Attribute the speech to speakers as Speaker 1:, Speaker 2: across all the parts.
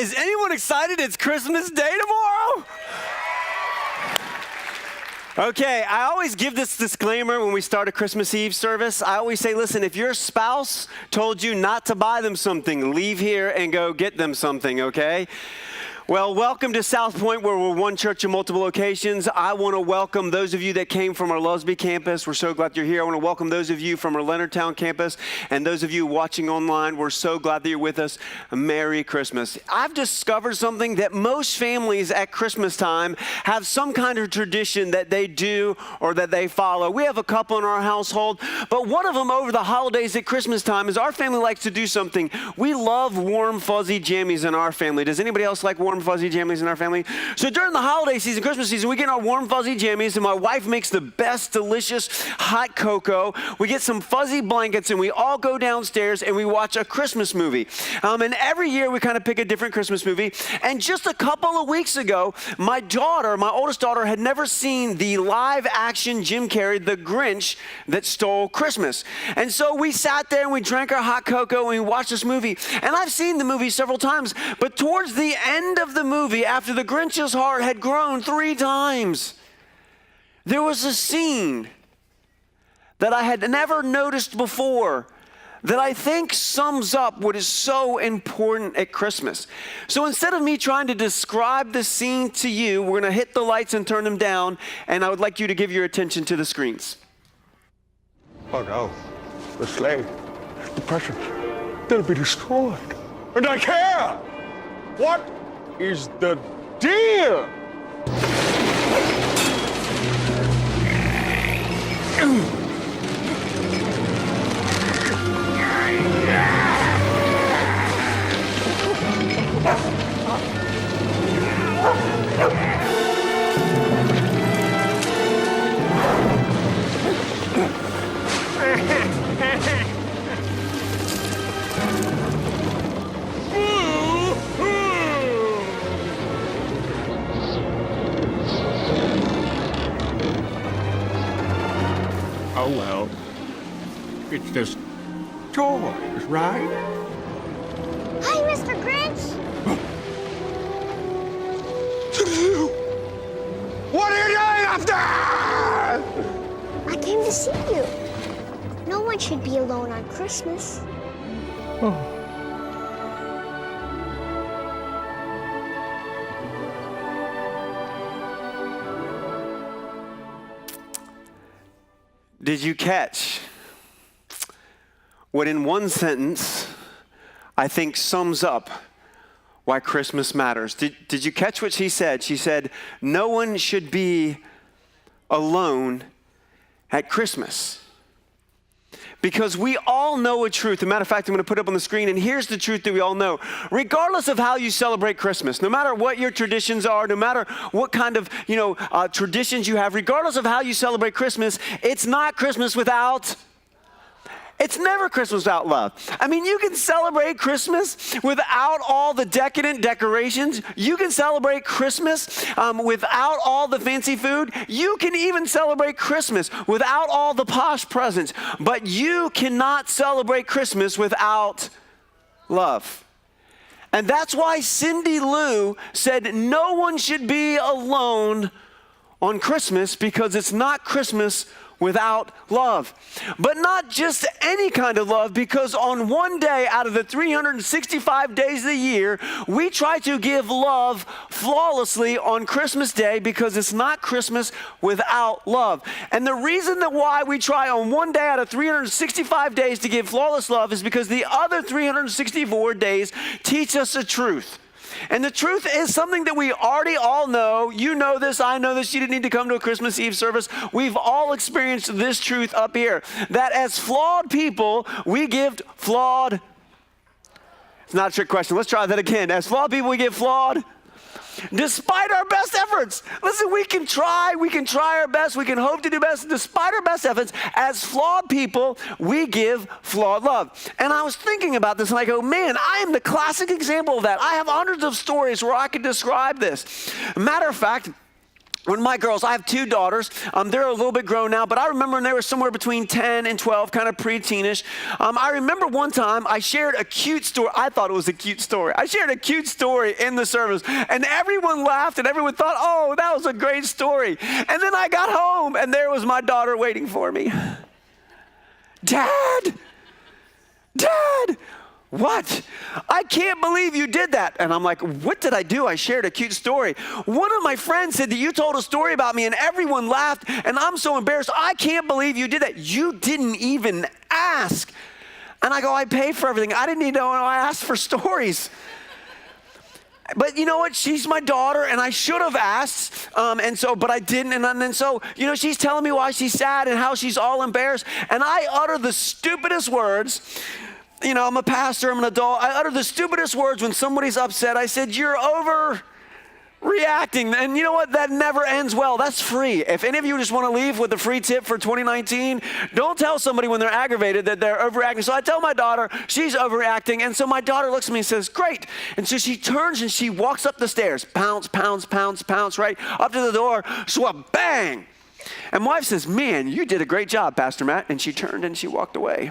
Speaker 1: Is anyone excited it's Christmas Day tomorrow? Okay, I always give this disclaimer when we start a Christmas Eve service. I always say, listen, if your spouse told you not to buy them something, leave here and go get them something, okay? Well, welcome to SouthPoint, where we're one church in multiple locations. I want to welcome those of you that came from our Lusby campus. We're so glad you're here. I want to welcome those of you from our Leonardtown campus, and those of you watching online. We're so glad that you're with us. Merry Christmas. I've discovered something that most families at Christmas time have some kind of tradition that they do or that they follow. We have a couple in our household, but one of them over the holidays at Christmas time is our family likes to do something. We love warm, fuzzy jammies in our family. Does anybody else like warm, fuzzy jammies in our family? So during the holiday season, Christmas season, we get our warm, fuzzy jammies, and my wife makes the best, delicious hot cocoa. We get some fuzzy blankets, and we all go downstairs, and we watch a Christmas movie. And every year, we kind of pick a different Christmas movie. And just a couple of weeks ago, my oldest daughter, had never seen the live-action Jim Carrey, The Grinch That Stole Christmas. And so we sat there, and we drank our hot cocoa, and we watched this movie. And I've seen the movie several times, but towards the end of the movie, after the Grinch's heart had grown 3 times, there was a scene that I had never noticed before that I think sums up what is so important at Christmas. So instead of me trying to describe the scene to you, we're going to hit the lights and turn them down, and I would like you to give your attention to the screens.
Speaker 2: Oh no, the slave, the precious, they'll be destroyed. And I care! What is the deal? Oh, well, it's just toys, right?
Speaker 3: Hi, Mr. Grinch.
Speaker 2: What are you doing up there?
Speaker 3: I came to see you. No one should be alone on Christmas.
Speaker 2: Oh.
Speaker 1: Did you catch what in one sentence I think sums up why Christmas matters? Did you catch what she said? She said, no one should be alone at Christmas. Because we all know a truth. As a matter of fact, I'm going to put it up on the screen, and here's the truth that we all know. Regardless of how you celebrate Christmas, no matter what your traditions are, no matter what kind of, traditions you have, regardless of how you celebrate Christmas, it's not Christmas without... It's never Christmas without love. I mean, you can celebrate Christmas without all the decadent decorations. You can celebrate Christmas without all the fancy food. You can even celebrate Christmas without all the posh presents. But you cannot celebrate Christmas without love. And that's why Cindy Lou said no one should be alone on Christmas, because it's not Christmas without love. But not just any kind of love, because on one day out of the 365 days of the year, we try to give love flawlessly on Christmas Day, because it's not Christmas without love. And the reason that why we try on one day out of 365 days to give flawless love is because the other 364 days teach us a truth. And the truth is something that we already all know. You know this, I know this. You didn't need to come to a Christmas Eve service. We've all experienced this truth up here, that as flawed people, we give flawed. It's not a trick question. Let's try that again. As flawed people, we give flawed despite our best efforts. Listen, we can try our best, we can hope to do best. Despite our best efforts, as flawed people, we give flawed love. And I was thinking about this, and I go, man, I am the classic example of that. I have hundreds of stories where I could describe this. Matter of fact, when my girls, I have 2 daughters, they're a little bit grown now, but I remember when they were somewhere between 10 and 12, kind of preteenish. I remember one time I shared a cute story. I thought it was a cute story. I shared a cute story in the service, and everyone laughed, and everyone thought, oh, that was a great story. And then I got home, and there was my daughter waiting for me. Dad, what? I can't believe you did that. And I'm like, what did I do? I shared a cute story. One of my friends said that you told a story about me and everyone laughed and I'm so embarrassed. I can't believe you did that. You didn't even ask. And I go, I paid for everything. I didn't even know I asked for stories. But you know what? She's my daughter, and I should have asked, but I didn't. And then so, she's telling me why she's sad and how she's all embarrassed. And I utter the stupidest words. I'm a pastor, I'm an adult. I utter the stupidest words when somebody's upset. I said, you're overreacting. And you know what? That never ends well. That's free. If any of you just want to leave with a free tip for 2019, don't tell somebody when they're aggravated that they're overreacting. So I tell my daughter she's overreacting. And so my daughter looks at me and says, great. And so she turns and she walks up the stairs. Pounce, pounce, pounce, pounce, right? Up to the door. Swap, bang. And my wife says, man, you did a great job, Pastor Matt. And she turned and she walked away.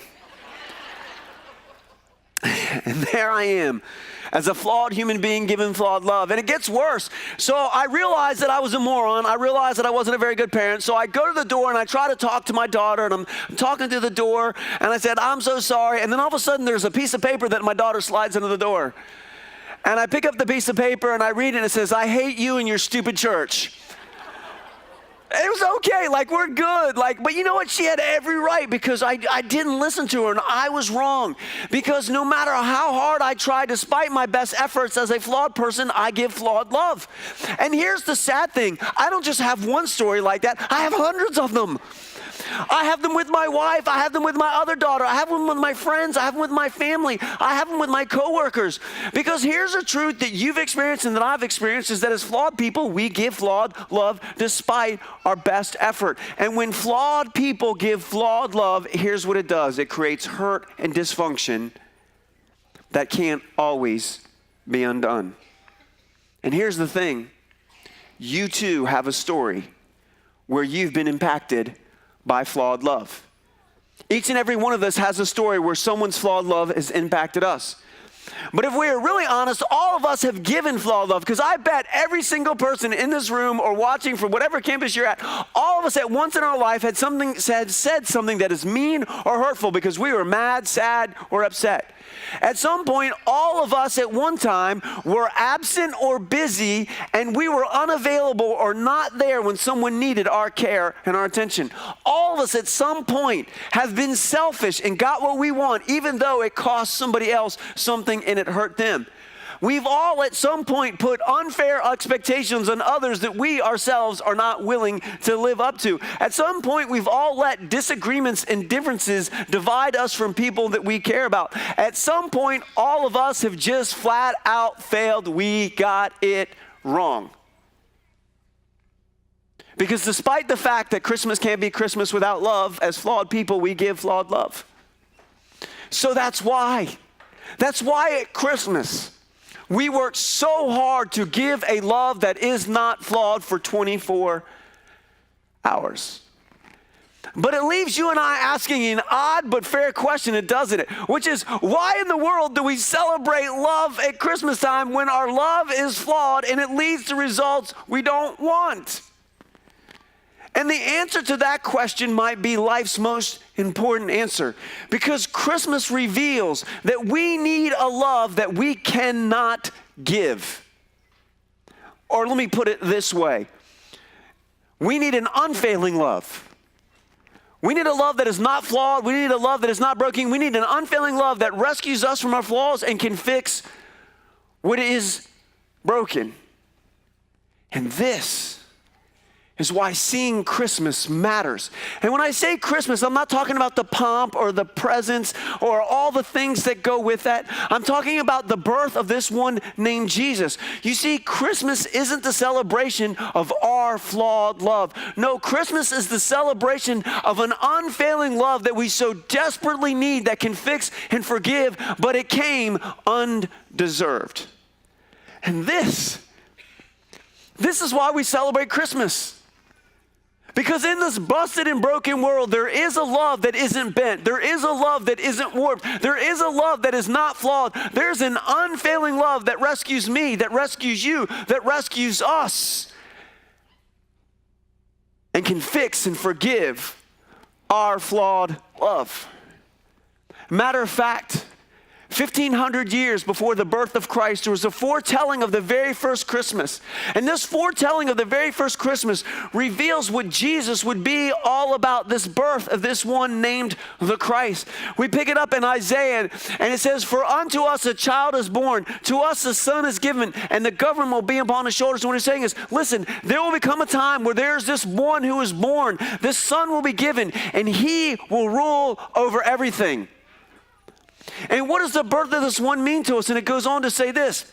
Speaker 1: And there I am as a flawed human being given flawed love. And it gets worse. So I realized that I was a moron. I realized that I wasn't a very good parent. So I go to the door and I try to talk to my daughter, and I'm talking through the door and I said, I'm so sorry. And then all of a sudden there's a piece of paper that my daughter slides into the door. And I pick up the piece of paper and I read it and it says, I hate you and your stupid church. It was okay, we're good, but you know what? She had every right because I didn't listen to her and I was wrong. Because no matter how hard I try, despite my best efforts as a flawed person, I give flawed love. And here's the sad thing. I don't just have one story like that. I have hundreds of them. I have them with my wife. I have them with my other daughter. I have them with my friends. I have them with my family. I have them with my coworkers. Because here's a truth that you've experienced and that I've experienced is that as flawed people, we give flawed love despite our best effort. And when flawed people give flawed love, here's what it does. It creates hurt and dysfunction that can't always be undone. And here's the thing. You too have a story where you've been impacted by flawed love. Each and every one of us has a story where someone's flawed love has impacted us. But if we are really honest, all of us have given flawed love, because I bet every single person in this room or watching from whatever campus you're at, all of us at once in our life had said something that is mean or hurtful because we were mad, sad, or upset. At some point, all of us at one time were absent or busy, and we were unavailable or not there when someone needed our care and our attention. All of us at some point have been selfish and got what we want, even though it cost somebody else something and it hurt them. We've all at some point put unfair expectations on others that we ourselves are not willing to live up to. At some point, we've all let disagreements and differences divide us from people that we care about. At some point, all of us have just flat out failed. We got it wrong. Because despite the fact that Christmas can't be Christmas without love, as flawed people, we give flawed love. So that's why at Christmas, we work so hard to give a love that is not flawed for 24 hours. But it leaves you and I asking an odd but fair question, doesn't it? Which is, why in the world do we celebrate love at Christmas time when our love is flawed and it leads to results we don't want? And the answer to that question might be life's most important answer, because Christmas reveals that we need a love that we cannot give. Or let me put it this way. We need an unfailing love. We need a love that is not flawed. We need a love that is not broken. We need an unfailing love that rescues us from our flaws and can fix what is broken. And this is why seeing Christmas matters. And when I say Christmas, I'm not talking about the pomp or the presents or all the things that go with that. I'm talking about the birth of this one named Jesus. You see, Christmas isn't the celebration of our flawed love. No, Christmas is the celebration of an unfailing love that we so desperately need, that can fix and forgive, but it came undeserved. And this is why we celebrate Christmas. Because in this busted and broken world, there is a love that isn't bent. There is a love that isn't warped. There is a love that is not flawed. There's an unfailing love that rescues me, that rescues you, that rescues us, and can fix and forgive our flawed love. Matter of fact, 1,500 years before the birth of Christ, there was a foretelling of the very first Christmas. And this foretelling of the very first Christmas reveals what Jesus would be all about, this birth of this one named the Christ. We pick it up in Isaiah, and it says, "For unto us a child is born, to us a son is given, and the government will be upon his shoulders." And what he's saying is, listen, there will become a time where there's this one who is born, this son will be given, and he will rule over everything. And what does the birth of this one mean to us? And it goes on to say this: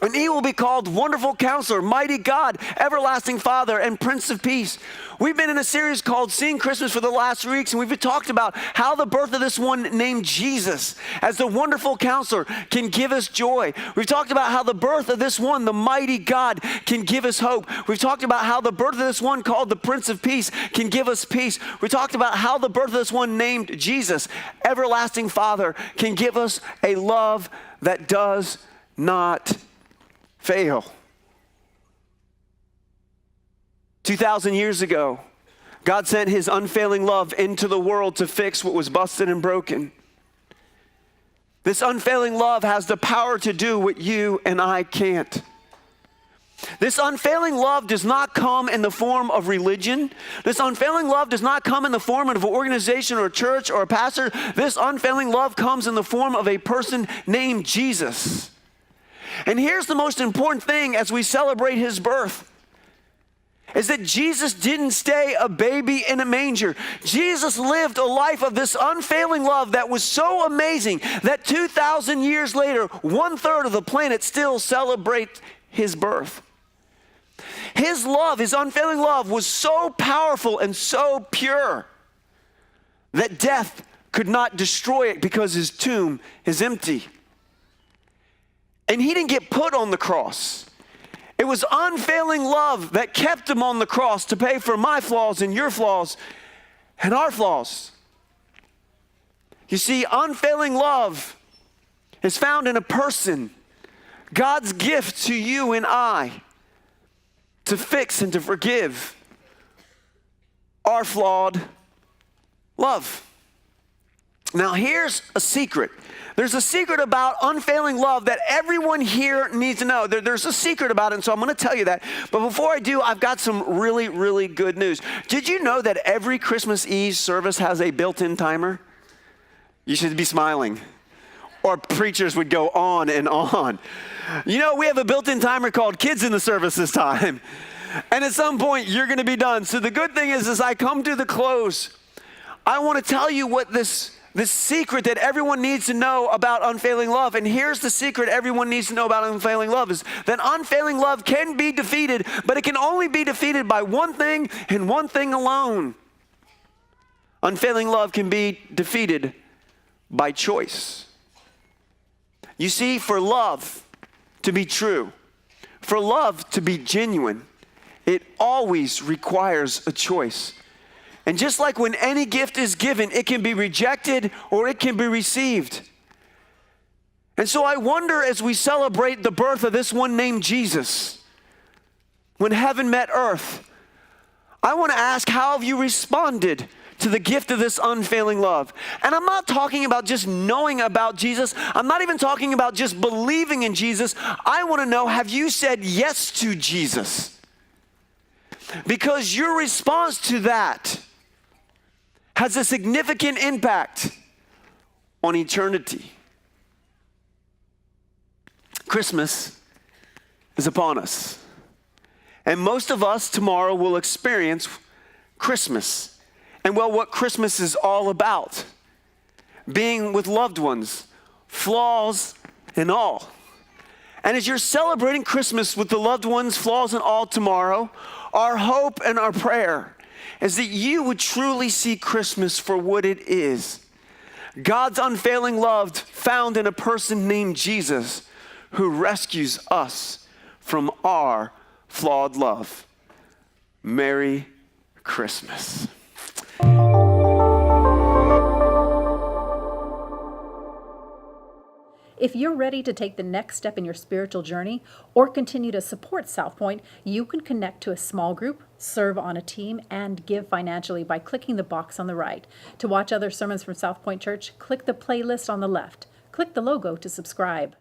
Speaker 1: "And he will be called Wonderful Counselor, Mighty God, Everlasting Father, and Prince of Peace." We've been in a series called Seeing Christmas for the last 3 weeks, and we've talked about how the birth of this one named Jesus as the Wonderful Counselor can give us joy. We've talked about how the birth of this one, the Mighty God, can give us hope. We've talked about how the birth of this one called the Prince of Peace can give us peace. We talked about how the birth of this one named Jesus, Everlasting Father, can give us a love that does not fail. 2,000 years ago, God sent his unfailing love into the world to fix what was busted and broken. This unfailing love has the power to do what you and I can't. This unfailing love does not come in the form of religion. This unfailing love does not come in the form of an organization or a church or a pastor. This unfailing love comes in the form of a person named Jesus. And here's the most important thing as we celebrate his birth, is that Jesus didn't stay a baby in a manger. Jesus lived a life of this unfailing love that was so amazing that 2,000 years later, 1/3 of the planet still celebrates his birth. His love, his unfailing love, was so powerful and so pure that death could not destroy it because his tomb is empty. And he didn't get put on the cross. It was unfailing love that kept him on the cross to pay for my flaws and your flaws and our flaws. You see, unfailing love is found in a person, God's gift to you and I to fix and to forgive our flawed love. Now, here's a secret. There's a secret about unfailing love that everyone here needs to know. There's a secret about it, and so I'm going to tell you that. But before I do, I've got some really, really good news. Did you know that every Christmas Eve service has a built-in timer? You should be smiling, or preachers would go on and on. You know, we have a built-in timer called Kids in the Service this time. And at some point, you're going to be done. So the good thing is, as I come to the close, I want to tell you what this secret that everyone needs to know about unfailing love. And here's the secret everyone needs to know about unfailing love, is that unfailing love can be defeated, but it can only be defeated by one thing and one thing alone. Unfailing love can be defeated by choice. You see, for love to be true, for love to be genuine, it always requires a choice. And just like when any gift is given, it can be rejected or it can be received. And so I wonder, as we celebrate the birth of this one named Jesus, when heaven met earth, I want to ask, how have you responded to the gift of this unfailing love? And I'm not talking about just knowing about Jesus. I'm not even talking about just believing in Jesus. I want to know, have you said yes to Jesus? Because your response to that has a significant impact on eternity. Christmas is upon us. And most of us tomorrow will experience Christmas. And well, what Christmas is all about. Being with loved ones, flaws and all. And as you're celebrating Christmas with the loved ones, flaws and all tomorrow, our hope and our prayer is that you would truly see Christmas for what it is. God's unfailing love found in a person named Jesus who rescues us from our flawed love. Merry Christmas.
Speaker 4: If you're ready to take the next step in your spiritual journey or continue to support SouthPoint, you can connect to a small group, serve on a team, and give financially by clicking the box on the right. To watch other sermons from SouthPoint Church, click the playlist on the left. Click the logo to subscribe.